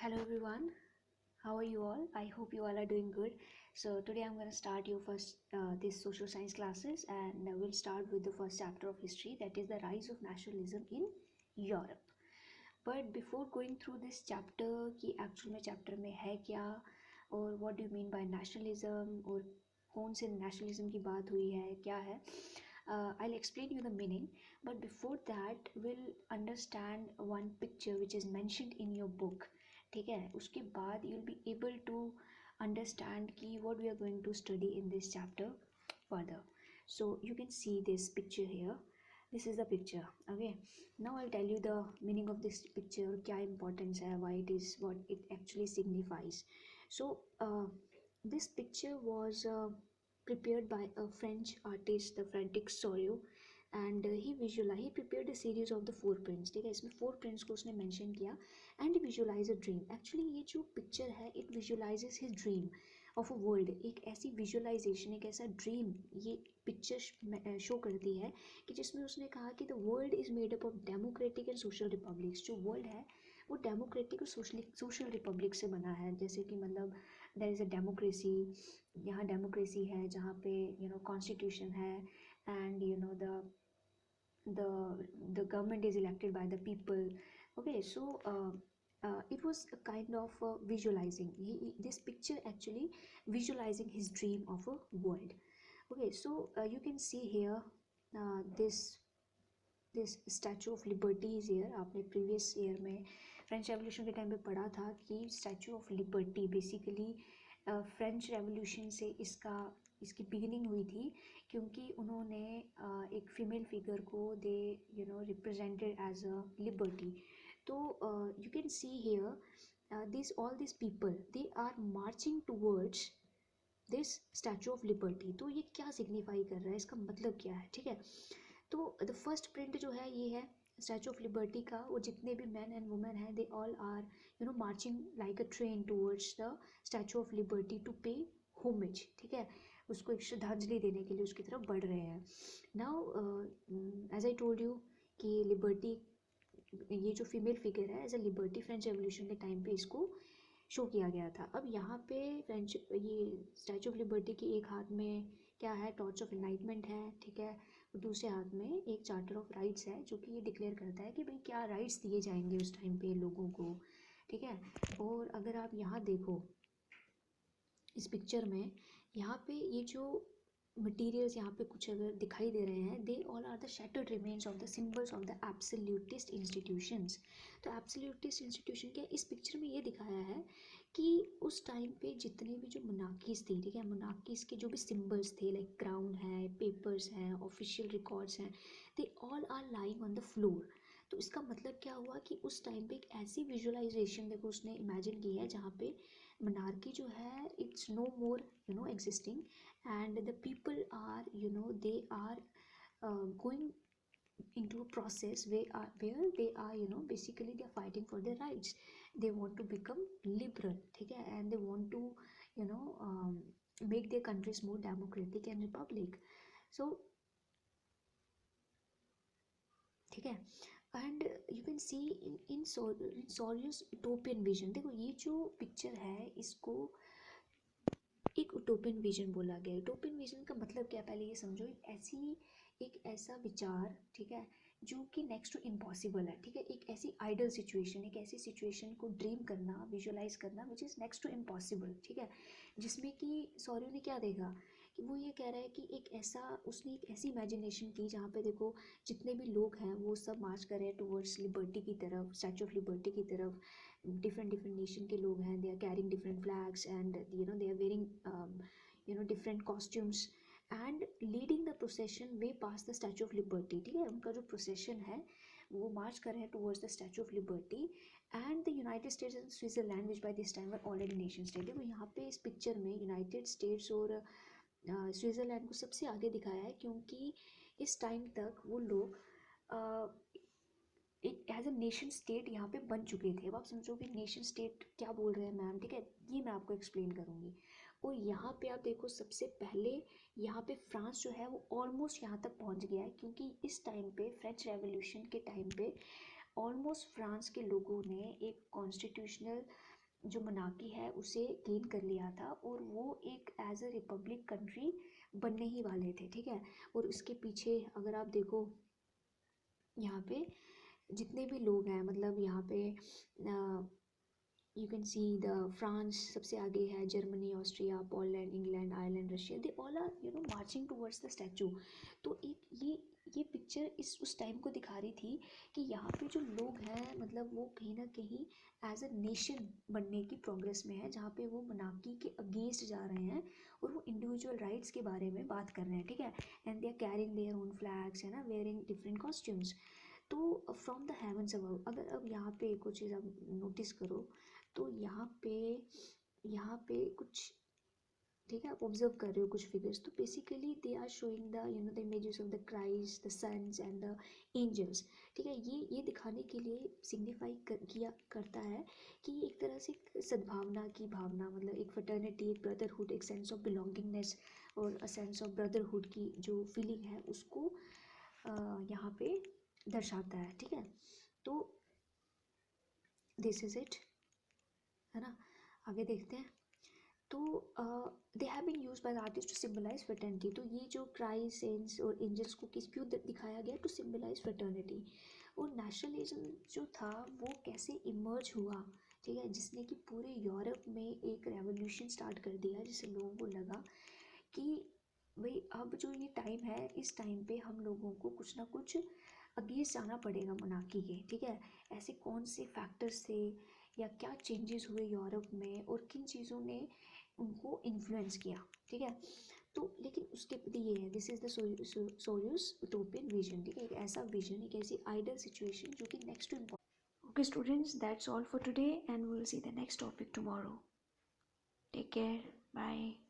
Hello everyone, how are you all? I hope you all are doing good. So today I'm going to start your first this social science classes, and we'll start with the first chapter of history, that is the rise of nationalism in Europe. But before going through this chapter कि actual में chapter में है क्या और what do mean by nationalism और कौन से nationalism की बात हुई है क्या है, I'll explain you the meaning. But before that we'll understand one picture which is mentioned in your book. ठीक है, उसके बाद you'll be able to understand कि what we are going to study in this chapter further. So you can see this picture here. This is the picture. Okay, now I'll tell you the meaning of this picture, क्या importance है, why it is, what it actually signifies. So this picture was prepared by a French artist, the Frantic Sorio, and he prepared a series of the four prints. ठीक है, इसमें four prints को उसने mention किया and he visualized a dream. Actually ये जो picture है it visualizes his dream of a world. एक ऐसी visualization, एक ऐसा dream ये picture show करती है कि जिसमें उसने कहा कि the world is made up of democratic and social republics. जो world है वो डेमोक्रेटिक और सोशल रिपब्लिक से बना है. जैसे कि मतलब देयर इज़ अ डेमोक्रेसी, यहाँ डेमोक्रेसी है जहाँ पे कॉन्स्टिट्यूशन है and the government is elected by the people. Okay, so it was a kind of visualizing. This picture actually visualizing his dream of a world. Okay, so you can see here this statue of liberty is year. आपने previous year में French revolution के time पे पढ़ा था कि statue of liberty basically French revolution से इसकी beginning हुई थी, क्योंकि उन्होंने एक फीमेल फिगर को they represented as a liberty. तो you can see here this all this people they are marching towards this Statue of Liberty. तो ये क्या सिग्निफाई कर रहा है, इसका मतलब क्या है? ठीक है, तो द फर्स्ट प्रिंट जो है ये है स्टैचू ऑफ लिबर्टी का, और जितने भी मैन एंड वुमेन हैं they all are marching like a train towards the Statue of Liberty to pay homage. ठीक है, उसको एक श्रद्धांजलि देने के लिए उसकी तरफ बढ़ रहे हैं. Now as I told you कि लिबर्टी, ये जो फीमेल फिगर है as a liberty French revolution के टाइम पे इसको शो किया गया था. अब यहाँ पे फ्रेंच ये स्टैचू ऑफ लिबर्टी की एक हाथ में क्या है, टॉर्च ऑफ एनलाइटमेंट है. ठीक है, दूसरे हाथ में एक चार्टर ऑफ राइट्स है जो कि ये डिक्लेयर करता है कि भाई क्या राइट्स दिए जाएंगे उस टाइम पे लोगों को. ठीक है, और अगर आप यहाँ देखो इस पिक्चर में, यहाँ पे ये जो मटीरियल्स यहाँ पे कुछ अगर दिखाई दे रहे हैं, they all are the shattered remains of the symbols of the absolutist institutions. तो एब्सोल्यूटिस्ट इंस्टीट्यूशन क्या, इस पिक्चर में ये दिखाया है कि उस टाइम पे जितने भी जो मोनार्कीज थी, ठीक है, मोनार्कीज के जो भी सिम्बल्स थे लाइक क्राउन है, पेपर्स हैं, ऑफिशियल रिकॉर्ड्स हैं, they all are lying on the floor. तो इसका मतलब क्या हुआ कि उस टाइम पे एक ऐसी विजुअलाइजेशन देखो उसने इमेजिन की है जहाँ पे monarchy जो है it's no more existing, and the people are they are going into a process where they are basically they are fighting for their rights. They want to become liberal. ठीक है, and they want to you know um, make their countries more democratic and republic. So ठीक है, and you can see in सॉरियस utopian vision. देखो ये जो picture है इसको एक यूटोपियन विजन बोला गया है. यूटोपियन विजन का मतलब क्या है, पहले ये समझो. एक ऐसा विचार, ठीक है, जो कि नेक्स्ट टू इम्पॉसिबल है. ठीक है, एक ऐसी आइडल सिचुएशन, एक ऐसी सिचुएशन को ड्रीम करना, विजुअलाइज करना which is next to impossible. ठीक है, जिसमें कि सॉरी ने क्या देखा कि वो ये कह रहा है कि उसने एक ऐसी इमेजिनेशन की जहाँ पे देखो जितने भी लोग हैं वो सब मार्च कर रहे हैं टूवर्ड्स लिबर्टी की तरफ, स्टैचू ऑफ लिबर्टी की तरफ. डिफरेंट डिफरेंट नेशन के लोग हैं, they are carrying different flags and they are wearing different costumes and leading the procession way pass the Statue of Liberty. ठीक है, उनका जो प्रोसेशन है वो मार्च कर रहे हैं towards the Statue of liberty and the United states and Switzerland which by this time were already nation state. देखो यहाँ पे इस पिक्चर में यूनाइटेड स्टेट्स और स्विट्ज़रलैंड को सबसे आगे दिखाया है, क्योंकि इस टाइम तक वो लोग एक एज अ नेशन स्टेट यहाँ पे बन चुके थे. अब आप समझोगे नेशन स्टेट क्या बोल रहे हैं मैम. ठीक है, ये मैं आपको एक्सप्लेन करूँगी. और यहाँ पे आप देखो सबसे पहले यहाँ पे फ्रांस जो है वो ऑलमोस्ट यहाँ तक पहुँच गया है, क्योंकि इस टाइम पे फ्रेंच रेवोल्यूशन के टाइम पे ऑलमोस्ट फ्रांस के लोगों ने एक कॉन्स्टिट्यूशनल जो मनाकी है उसे गेन कर लिया था, और वो एक एज अ रिपब्लिक कंट्री बनने ही वाले थे, ठीक है। और उसके पीछे अगर आप देखो, यहाँ पे जितने भी लोग हैं, मतलब यहाँ पे you can see the France सबसे आगे है, Germany, Austria, Poland, England, Ireland, Russia, they all are marching towards the statue. तो एक ये पिक्चर इस उस टाइम को दिखा रही थी कि यहाँ पे जो लोग हैं, मतलब वो कहीं ना कहीं एज अ नेशन बनने की प्रोग्रेस में है, जहाँ पे वो मनाकी के अगेंस्ट जा रहे हैं और वो इंडिविजुअल राइट्स के बारे में बात कर रहे हैं, ठीक है। And they are carrying their own flags, है ना, वेयरिंग डिफरेंट कॉस्ट्यूम्स। तो फ्रॉम द हेवन्स अबव, अगर अब यहाँ पे कुछ चीज़ आप नोटिस करो, तो यहाँ पे कुछ, ठीक है, आप ऑब्जर्व कर रहे हो कुछ फिगर्स, तो basically they are showing the the images of the Christ, the sons and the angels, ठीक है। ये दिखाने के लिए सिग्निफाई किया करता है कि एक तरह से एक सद्भावना की भावना, मतलब एक फ्रेटर्निटी, एक ब्रदरहुड, एक सेंस ऑफ बिलोंगिंगनेस और अ सेंस ऑफ ब्रदरहुड की जो फीलिंग है उसको यहाँ पे दर्शाता है, ठीक है। तो दिस इज़ इट, है ना। आगे देखते हैं। तो they have been use by the artist to symbolise fraternity. तो ये जो क्राई, सेंस और एंजल्स को किस क्यों दिखाया गया, टू सिम्बलाइज फ्रेटर्निटी। और नेशनलिज्म जो था वो कैसे इमर्ज हुआ, ठीक है, जिसने कि पूरे यूरोप में एक रेवोल्यूशन स्टार्ट कर दिया, जिससे लोगों को लगा कि भाई अब जो ये टाइम है, इस टाइम पे हम लोगों को कुछ ना कुछ अगेंस्ट जाना पड़ेगा मोनार्की के, ठीक है। ऐसे कौन से फैक्टर्स थे या क्या चेंजेस हुए यूरोप में और किन चीज़ों ने उनको इन्फ्लुएंस किया, ठीक है। तो लेकिन उसके ये है, दिस इज़ द सोयूस यूटोपियन विजन, ठीक है, एक ऐसा विजन, एक ऐसी आइडल सिचुएशन जो कि next to important. Okay students, that's all for today and we will see the next topic tomorrow. Take care, bye.